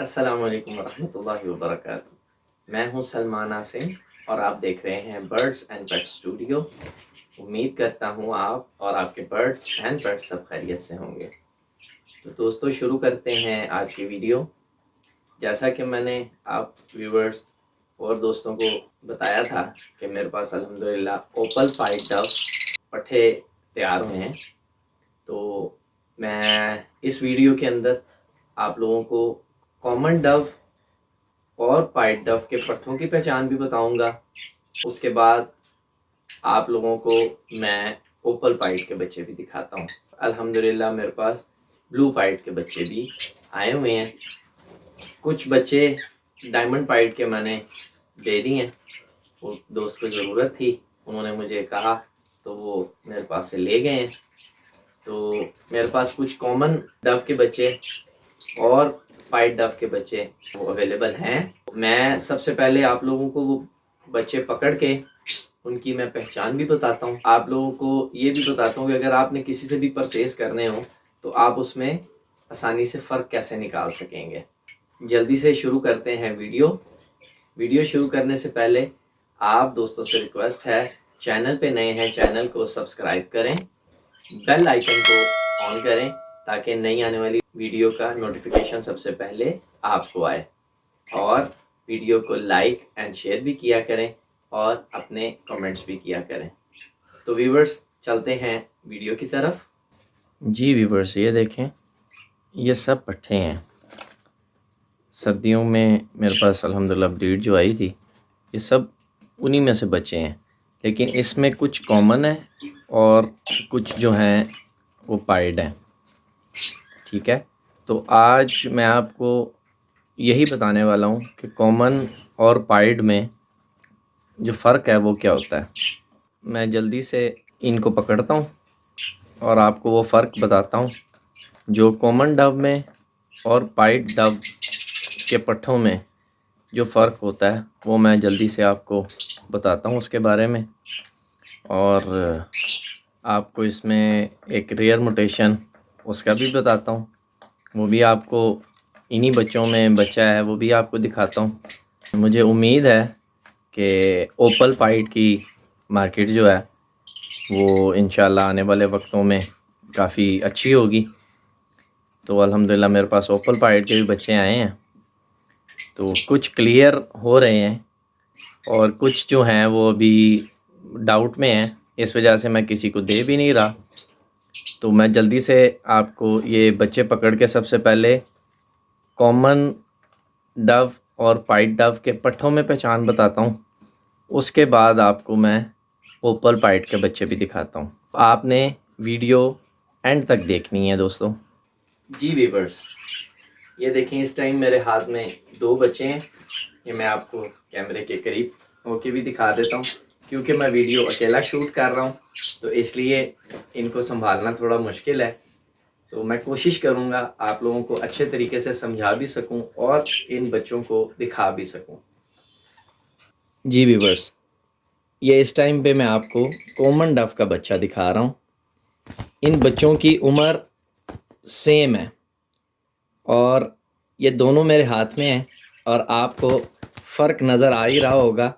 अस्सलाम वालेकुम वरहमतुल्लाहि वबरकातुहू। मैं हूं सलमान आसिम और आप देख रहे हैं बर्ड्स एंड पेट्स स्टूडियो। उम्मीद करता हूं आप और आपके बर्ड्स एंड पेट्स सब खैरियत से होंगे। तो दोस्तों शुरू करते हैं आज की वीडियो। जैसा कि मैंने आप व्यूवर्स और दोस्तों को बताया था कि मेरे पास अल्हम्दुलिल्लाह ओपल पाइड डव पट्ठे तैयार हुए हैं। तो मैं इस वीडियो के अंदर आप लोगों को कॉमन डव और पाइड डव के पट्ठों की पहचान भी बताऊंगा। उसके बाद आप लोगों को मैं ओपल पाइड के बच्चे भी दिखाता हूँ। अल्हम्दुलिल्लाह मेरे पास ब्लू पाइड के बच्चे भी आए हुए हैं। कुछ बच्चे डायमंड पाइड के मैंने दे दिए हैं, वो दोस्त को ज़रूरत थी, उन्होंने मुझे कहा तो वो मेरे पास से ले गए हैं। तो मेरे पास कुछ कॉमन डव के बच्चे और पाइड डव के बच्चे वो अवेलेबल हैं। मैं सबसे पहले आप लोगों को वो बच्चे पकड़ के उनकी मैं पहचान भी बताता हूँ। आप लोगों को ये भी बताता हूँ कि अगर आपने किसी से भी परचेज़ करने हो तो आप उसमें आसानी से फ़र्क कैसे निकाल सकेंगे। जल्दी से शुरू करते हैं वीडियो शुरू करने से पहले आप दोस्तों से रिक्वेस्ट है, चैनल पे नए हैं चैनल को सब्सक्राइब करें, बेल आइकन को ऑन करें ताकि नई आने वाली वीडियो का नोटिफिकेशन सबसे पहले आपको आए, और वीडियो को लाइक एंड शेयर भी किया करें और अपने कमेंट्स भी किया करें। तो व्यूवर्स चलते हैं वीडियो की तरफ। जी व्यूवर्स ये देखें, ये सब पट्ठे हैं। सर्दियों में मेरे पास अल्हम्दुलिल्लाह ब्रीड जो आई थी ये सब उन्हीं में से बचे हैं, लेकिन इसमें कुछ कॉमन है और कुछ जो हैं वो पाइड हैं। ठीक है, तो आज मैं आपको यही बताने वाला हूँ कि कॉमन और पाइड में जो फ़र्क है वो क्या होता है। मैं जल्दी से इनको पकड़ता हूँ और आपको वो फ़र्क बताता हूँ जो कॉमन डव में और पाइड डव के पट्ठों में जो फ़र्क होता है वो मैं जल्दी से आपको बताता हूँ उसके बारे में। और आपको इसमें एक रेयर म्यूटेशन उसका भी बताता हूँ, वो भी आपको इन्हीं बच्चों में बच्चा है वो भी आपको दिखाता हूँ। मुझे उम्मीद है कि ओपल पाइड की मार्केट जो है वो इंशाल्लाह आने वाले वक्तों में काफ़ी अच्छी होगी। तो अल्हम्दुलिल्लाह मेरे पास ओपल पाइड के भी बच्चे आए हैं, तो कुछ क्लियर हो रहे हैं और कुछ जो हैं वो अभी डाउट में हैं, इस वजह से मैं किसी को दे भी नहीं रहा। तो मैं जल्दी से आपको ये बच्चे पकड़ के सबसे पहले कॉमन डव और पाइड डव के पट्ठों में पहचान बताता हूँ, उसके बाद आपको मैं ओपल पाइड के बच्चे भी दिखाता हूँ। आपने वीडियो एंड तक देखनी है दोस्तों। जी वीवर्स ये देखें, इस टाइम मेरे हाथ में दो बच्चे हैं। ये मैं आपको कैमरे के करीब होके भी दिखा देता हूँ, क्योंकि मैं वीडियो अकेला शूट कर रहा हूँ तो इसलिए इनको संभालना थोड़ा मुश्किल है। तो मैं कोशिश करूँगा आप लोगों को अच्छे तरीके से समझा भी सकूँ और इन बच्चों को दिखा भी सकूँ। जी वीवर्स ये इस टाइम पे मैं आपको कॉमन डव का बच्चा दिखा रहा हूँ। इन बच्चों की उम्र सेम है और ये दोनों मेरे हाथ में हैं और आपको फ़र्क नज़र आ ही रहा होगा।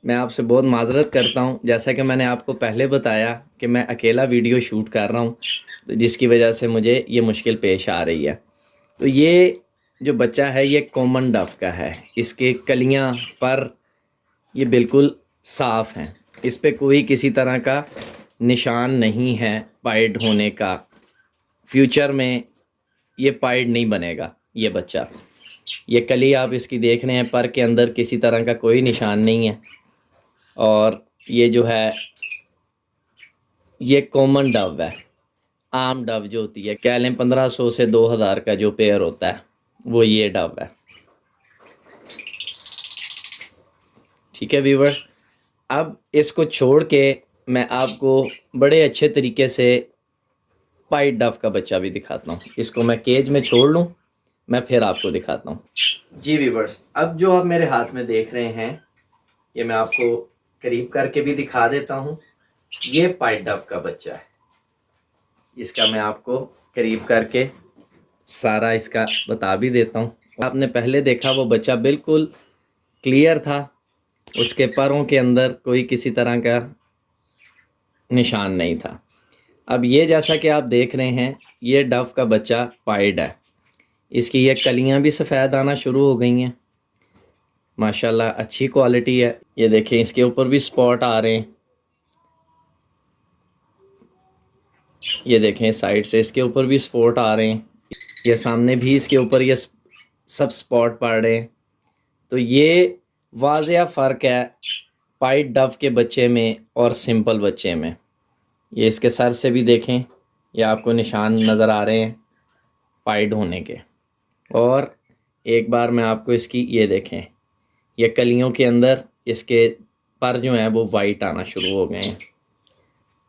मैं आपसे बहुत माज़रत करता हूँ, जैसा कि मैंने आपको पहले बताया कि मैं अकेला वीडियो शूट कर रहा हूँ, तो जिसकी वजह से मुझे ये मुश्किल पेश आ रही है। तो ये जो बच्चा है ये कॉमन डव का है। इसके कलियाँ पर ये बिल्कुल साफ़ हैं, इस पे कोई किसी तरह का निशान नहीं है पाइड होने का। फ्यूचर में ये पाइड नहीं बनेगा ये बच्चा। ये कली आप इसकी देख रहे हैं, पर के अंदर किसी तरह का कोई निशान नहीं है। और ये जो है ये कॉमन डव है। आम डव जो होती है कह लें 1500 से 2000 का जो पेयर होता है वो ये डव है। ठीक है व्यूवर्स, अब इसको छोड़ के मैं आपको बड़े अच्छे तरीके से पाइड डव का बच्चा भी दिखाता हूँ। इसको मैं केज में छोड़ लूँ, मैं फिर आपको दिखाता हूँ। जी व्यूवर्स अब जो आप मेरे हाथ में देख रहे हैं ये मैं आपको करीब करके भी दिखा देता हूँ। ये पाइड डव का बच्चा है, इसका मैं आपको करीब करके सारा इसका बता भी देता हूँ। आपने पहले देखा वो बच्चा बिल्कुल क्लियर था, उसके पैरों के अंदर कोई किसी तरह का निशान नहीं था। अब ये जैसा कि आप देख रहे हैं, ये डव का बच्चा पाइड है। इसकी ये कलियां भी सफ़ेद आना शुरू हो गई हैं, माशाल्लाह अच्छी क्वालिटी है। ये देखें, इसके ऊपर भी स्पॉट आ रहे हैं। ये देखें, साइड से इसके ऊपर भी स्पॉट आ रहे हैं, ये सामने भी इसके ऊपर ये सब स्पॉट पड़ रहे हैं। तो ये वाज़िया फ़र्क है पाइड डव के बच्चे में और सिंपल बच्चे में। ये इसके सर से भी देखें, ये आपको निशान नज़र आ रहे हैं पाइड होने के। और एक बार मैं आपको इसकी ये देखें, ये कलियों के अंदर इसके पर जो हैं वो वाइट आना शुरू हो गए हैं।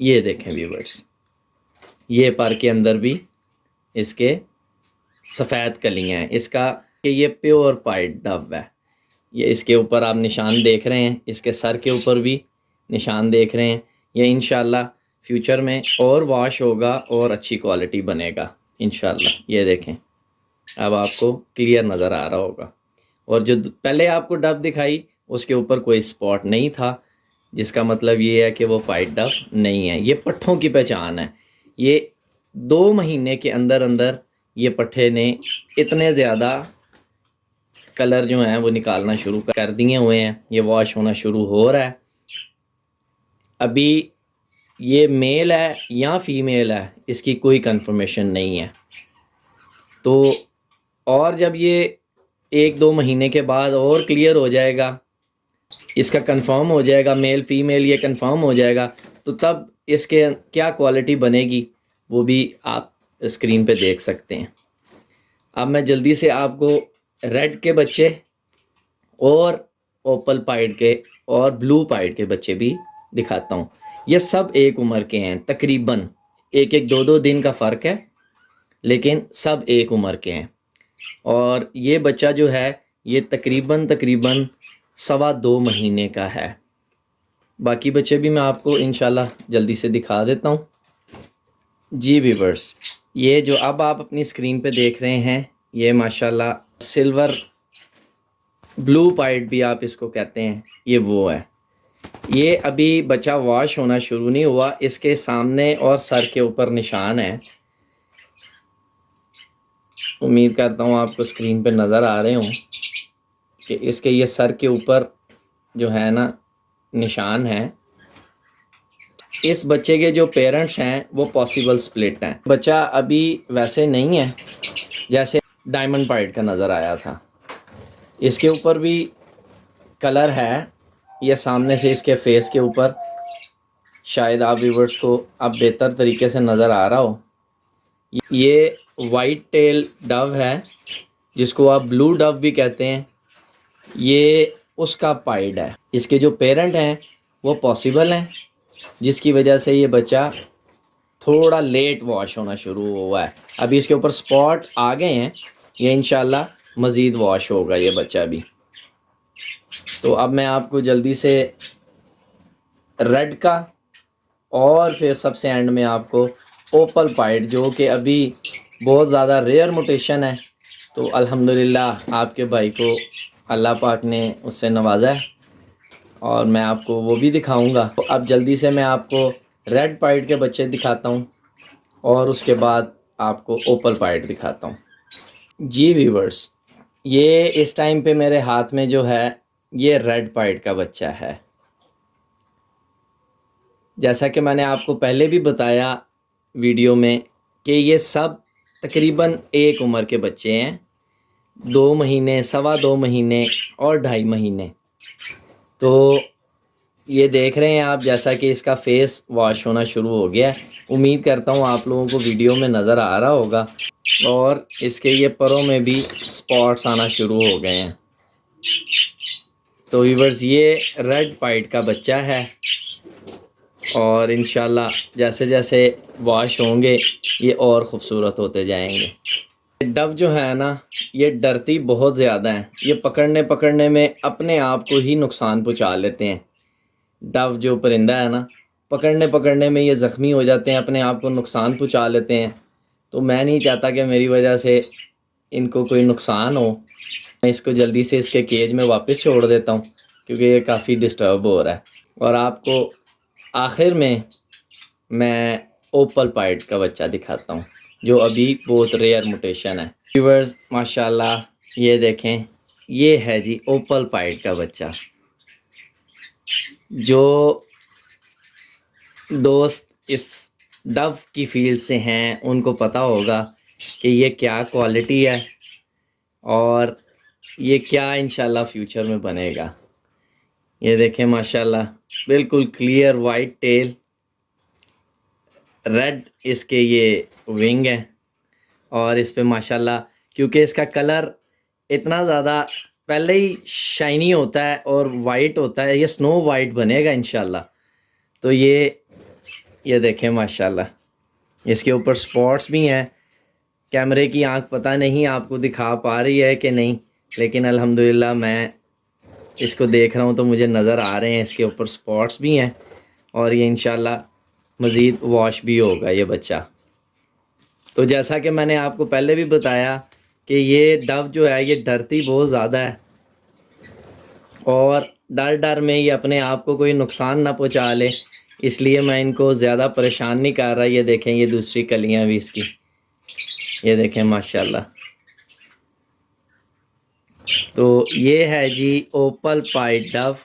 ये देखें व्यूअर्स, ये पर के अंदर भी इसके सफ़ेद कलियां हैं। इसका कि ये प्योर पाइड डव है। ये इसके ऊपर आप निशान देख रहे हैं, इसके सर के ऊपर भी निशान देख रहे हैं। ये इंशाल्लाह फ्यूचर में और वॉश होगा और अच्छी क्वालिटी बनेगा इंशाल्लाह। ये देखें, अब आपको क्लियर नज़र आ रहा होगा। और जो पहले आपको डव दिखाई उसके ऊपर कोई स्पॉट नहीं था, जिसका मतलब ये है कि वो पाइड डव नहीं है। ये पट्ठों की पहचान है। ये 2 महीने के अंदर अंदर ये पट्ठे ने इतने ज़्यादा कलर जो हैं वो निकालना शुरू कर दिए हुए हैं। ये वॉश होना शुरू हो रहा है। अभी ये मेल है या फीमेल है इसकी कोई कंफर्मेशन नहीं है। तो और जब ये 1-2 महीने के बाद और क्लियर हो जाएगा, इसका कंफर्म हो जाएगा मेल फीमेल, ये कंफर्म हो जाएगा, तो तब इसके क्या क्वालिटी बनेगी वो भी आप स्क्रीन पे देख सकते हैं। अब मैं जल्दी से आपको रेड के बच्चे और ओपल पाइड के और ब्लू पाइड के बच्चे भी दिखाता हूँ। ये सब एक उम्र के हैं, तकरीबन 1-2 दिन का फ़र्क है, लेकिन सब एक उम्र के हैं। और ये बच्चा जो है ये तकरीबन 2.25 महीने का है। बाकी बच्चे भी मैं आपको इंशाल्लाह जल्दी से दिखा देता हूँ। जी व्यूअर्स, ये जो अब आप अपनी स्क्रीन पे देख रहे हैं, ये माशाल्लाह सिल्वर ब्लू पाइड भी आप इसको कहते हैं, ये वो है। ये अभी बच्चा वॉश होना शुरू नहीं हुआ, इसके सामने और सर के ऊपर निशान है। उम्मीद करता हूँ आपको स्क्रीन पे नज़र आ रहे हों कि इसके ये सर के ऊपर जो है ना निशान है। इस बच्चे के जो पेरेंट्स हैं वो पॉसिबल स्प्लिट हैं। बच्चा अभी वैसे नहीं है जैसे डायमंड पाइड का नज़र आया था। इसके ऊपर भी कलर है, ये सामने से इसके फेस के ऊपर शायद आप व्यूअर्स को अब बेहतर तरीके से नज़र आ रहा हो। ये वाइट टेल डव है जिसको आप ब्लू डव भी कहते हैं, ये उसका पाइड है। इसके जो पेरेंट हैं वो पॉसिबल हैं, जिसकी वजह से ये बच्चा थोड़ा लेट वॉश होना शुरू हुआ है। अभी इसके ऊपर स्पॉट आ गए हैं, ये इंशाल्लाह मज़ीद वॉश होगा ये बच्चा भी। तो अब मैं आपको जल्दी से रेड का और फिर सबसे एंड में आपको ओपल पाइड, जो कि अभी बहुत ज़्यादा रेयर म्यूटेशन है, तो अल्हम्दुलिल्लाह आपके भाई को अल्लाह पाक ने उससे नवाजा है और मैं आपको वो भी दिखाऊंगा। तो अब जल्दी से मैं आपको रेड पाइड के बच्चे दिखाता हूँ और उसके बाद आपको ओपल पाइड दिखाता हूँ। जी व्यूवर्स, ये इस टाइम पे मेरे हाथ में जो है ये रेड पाइड का बच्चा है। जैसा कि मैंने आपको पहले भी बताया वीडियो में कि ये सब तकरीबन एक उम्र के बच्चे हैं, 2 महीने, 2.25 महीने और 2.5 महीने। तो ये देख रहे हैं आप, जैसा कि इसका फेस वॉश होना शुरू हो गया है। उम्मीद करता हूँ आप लोगों को वीडियो में नज़र आ रहा होगा। और इसके ये परों में भी स्पॉट्स आना शुरू हो गए हैं। तो व्यूअर्स, ये रेड पाइड का बच्चा है और इंशाल्लाह जैसे जैसे वॉश होंगे ये और ख़ूबसूरत होते जाएंगे। डव जो है ना ये डरती बहुत ज़्यादा है, ये पकड़ने में अपने आप को ही नुकसान पहुंचा लेते हैं। डव जो परिंदा है ना, पकड़ने में ये ज़ख्मी हो जाते हैं, अपने आप को नुकसान पहुंचा लेते हैं। तो मैं नहीं चाहता कि मेरी वजह से इनको कोई नुकसान हो, मैं इसको जल्दी से इसके केज में वापस छोड़ देता हूँ क्योंकि ये काफ़ी डिस्टर्ब हो रहा है। और आपको आखिर में मैं ओपल पाइट का बच्चा दिखाता हूँ जो अभी बहुत रेयर म्यूटेशन है। व्यूअर्स माशाल्लाह, ये देखें, ये है जी ओपल पाइट का बच्चा। जो दोस्त इस डव की फील्ड से हैं उनको पता होगा कि ये क्या क्वालिटी है और ये क्या इंशाल्लाह फ्यूचर में बनेगा। ये देखें माशाल्लाह, बिल्कुल क्लियर वाइट टेल, रेड इसके ये विंग है और इस पे माशाल्लाह क्योंकि इसका कलर इतना ज़्यादा पहले ही शाइनी होता है और वाइट होता है, ये स्नो वाइट बनेगा इंशाल्लाह। तो ये देखें माशाल्लाह, इसके ऊपर स्पॉट्स भी हैं। कैमरे की आंख पता नहीं आपको दिखा पा रही है कि नहीं, लेकिन अल्हम्दुलिल्लाह मैं इसको देख रहा हूँ तो मुझे नज़र आ रहे हैं, इसके ऊपर स्पॉट्स भी हैं और ये इंशाल्लाह मज़ीद वॉश भी होगा ये बच्चा। तो जैसा कि मैंने आपको पहले भी बताया कि ये डव जो है ये डरती बहुत ज़्यादा है और डर डर में ये अपने आप को कोई नुकसान ना पहुंचा ले, इसलिए मैं इनको ज़्यादा परेशान नहीं कर रहा। ये देखें, ये दूसरी कलियां भी इसकी, ये देखें माशाल्लाह। तो ये है जी ओपल पाइट डव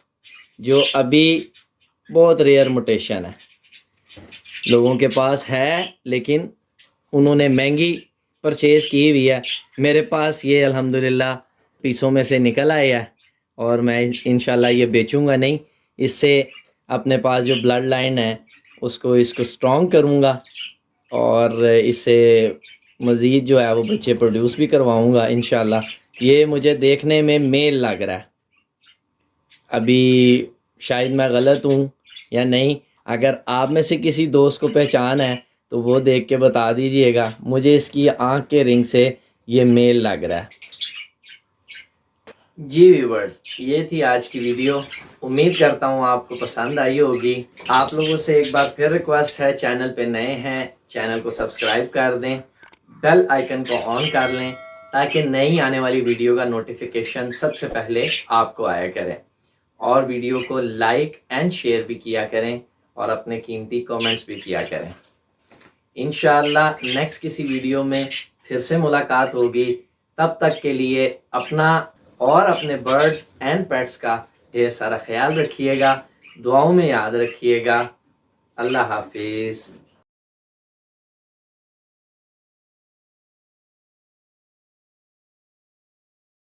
जो अभी बहुत रेयर म्यूटेशन है, लोगों के पास है लेकिन उन्होंने महंगी परचेज़ की हुई है। मेरे पास ये अल्हम्दुलिल्लाह पीसों में से निकल आया है और मैं इंशाल्लाह ये बेचूंगा नहीं, इससे अपने पास जो ब्लड लाइन है उसको इसको स्ट्रॉन्ग करूंगा और इससे मज़ीद जो है वो बच्चे प्रोड्यूस भी करवाऊंगा इंशाल्लाह। ये मुझे देखने में मेल लग रहा है, अभी शायद मैं गलत हूँ या नहीं। अगर आप में से किसी दोस्त को पहचान है तो वो देख के बता दीजिएगा, मुझे इसकी आँख के रिंग से ये मेल लग रहा है। जी व्यूवर्स, ये थी आज की वीडियो। उम्मीद करता हूँ आपको पसंद आई होगी। आप लोगों से एक बार फिर रिक्वेस्ट है, चैनल पे नए हैं चैनल को सब्सक्राइब कर दें, बेल आइकन को ऑन कर लें ताकि नई आने वाली वीडियो का नोटिफिकेशन सबसे पहले आपको आया करे। और वीडियो को लाइक एंड शेयर भी किया करें और अपने कीमती कमेंट्स भी किया करें। इंशाअल्लाह नेक्स्ट किसी वीडियो में फिर से मुलाकात होगी। तब तक के लिए अपना और अपने बर्ड्स एंड पेट्स का ढेर सारा ख्याल रखिएगा, दुआओं में याद रखिएगा। अल्लाह हाफिज़।